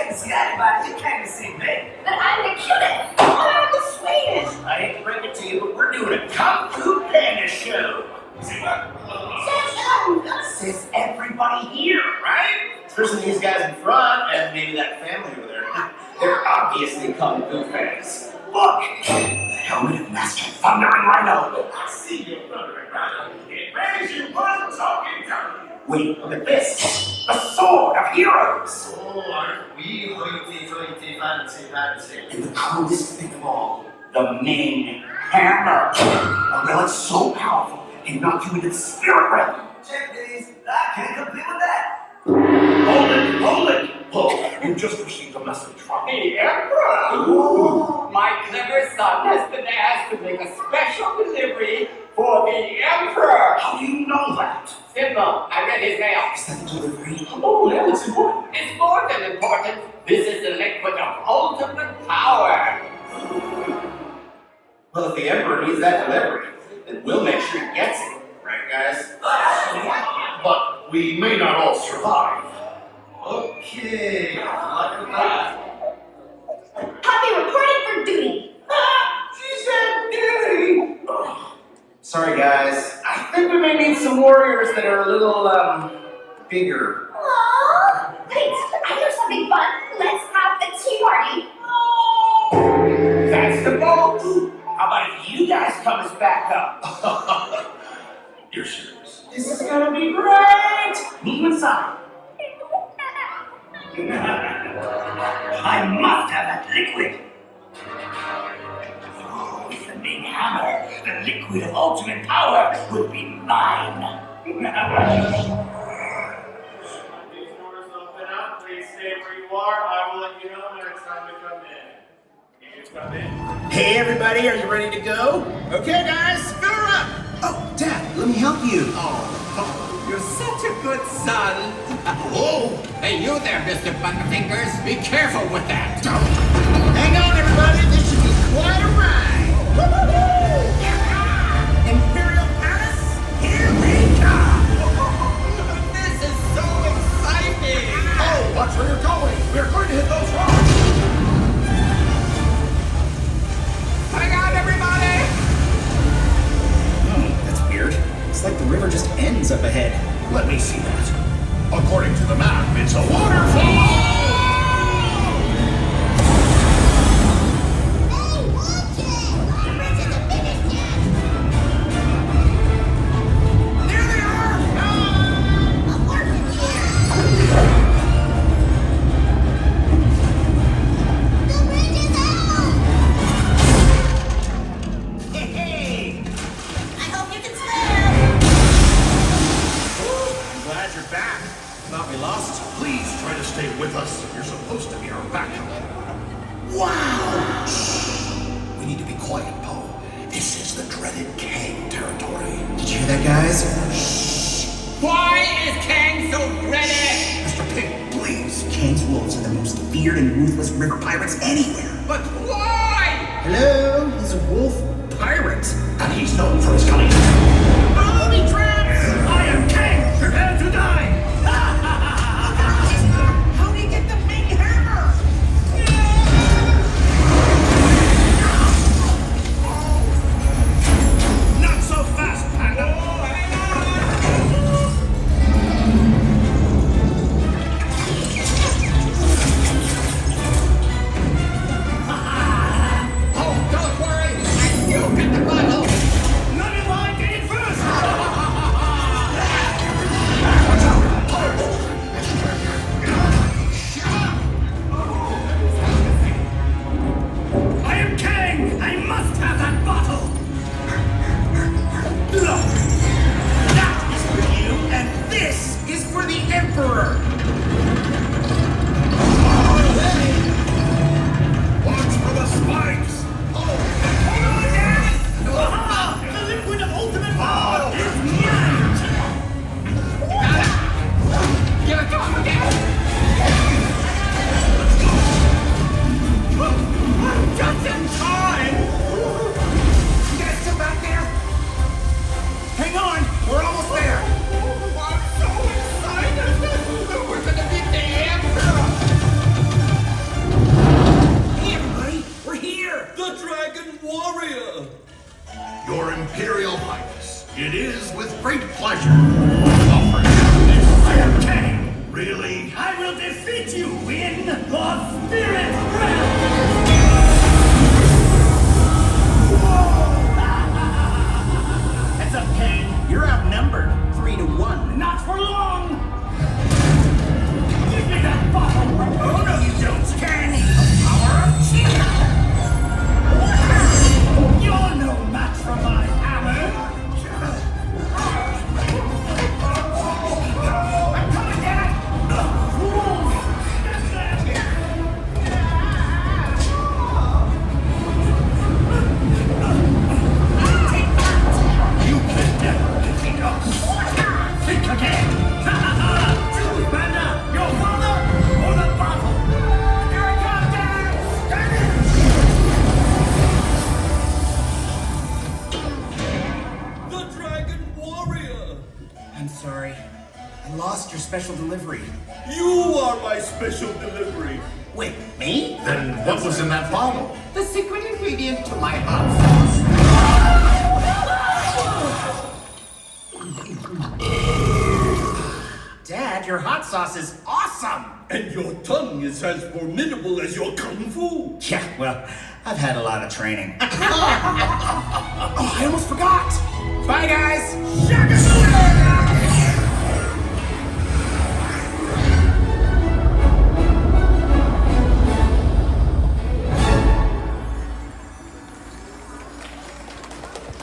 can't be anybody. You can't see me. But I'm the cutest. I'm the sweetest. I hate to break it to you, but we're doing a Kung Fu Panda show. See what? Says everybody here, right? Especially these guys in front and maybe that family over there. They're obviously Kung Fu fans. Look! The helmet of Master Thundering Rhino. I see you, Thundering Rhino. It raise you one talking gun. Wait, look at this. The sword of heroes. Oh, aren't we hoity-toity fancy? And the coolest thing of all, the main hammer. A relic so powerful, it knocked you into the spirit realm. Check these. I can't compete with that. Hold it. Look, you just received a message from The Emperor! Ooh. My clever son has been asked to make a special delivery for the Emperor! How do you know that? Simple. I read his mail. Is that the delivery? Oh, yeah, it's important. It's more than important. This is the liquid of ultimate power. Well, if the Emperor needs that delivery, then we'll make sure he gets it. Right, guys? But we may not all survive. Okay, luck with that. Copy reporting for duty. She said duty! Sorry, guys. I think we may need some warriors that are a little, bigger. Aww. Wait, I know something fun. Let's have a tea party. Oh, that's the boat. How about if you guys come as backup? You're serious. This is gonna be great. Meet you inside. I must have that liquid. Oh, with the main hammer, the liquid of ultimate power would be mine. These doors open up. Please stay where you are. I will let you know when it's time to come in. Can you come in? Hey, everybody, are you ready to go? Okay, guys, fill her up. Oh, Dad, let me help you. Oh, you're such a good son. Whoa! Hey, you there, Mr. Butterfingers. Be careful with that. Hang on, everybody. This should be quite a ride. Woo-hoo-hoo! Imperial Palace, here we come. This is so exciting. Oh, watch where you're going. We're going to hit those rocks. Hang on, everybody. That's weird. It's like the river just ends up ahead. Let me see that. According to the map, it's a waterfall! With us, you're supposed to be our backup. Wow! Shh. We need to be quiet, Poe. This is the dreaded Kang territory. Did you hear that, guys? Shh. Why is Kang so dreaded? Mr. Pig, please. Kang's wolves are the most feared and ruthless river pirates anywhere. But why? Hello? He's a wolf pirate. And he's known for his cunning. Booby traps! I am Kang! Prepare to die! Oh, don't worry. I still get the bottle. Nothing like the spirit realm! Heads up, Kang. You're outnumbered 3-1. Not for long! Give me that bottle! Oh, no, you don't, Kang. The power of cheer. You're no match for my hammer! I'm coming, Dad! You can never beat us! Think again! Choose, Panda! Your father or the bottle! Here it comes, Dad! The Dragon Warrior! I'm sorry. I lost your special delivery. You are my special delivery! Wait, me? Then what was in that bottle? The secret ingredient to my hot sauce. Dad, your hot sauce is awesome! And your tongue is as formidable as your kung fu! Yeah, well, I've had a lot of training. Oh, I almost forgot! Bye, guys!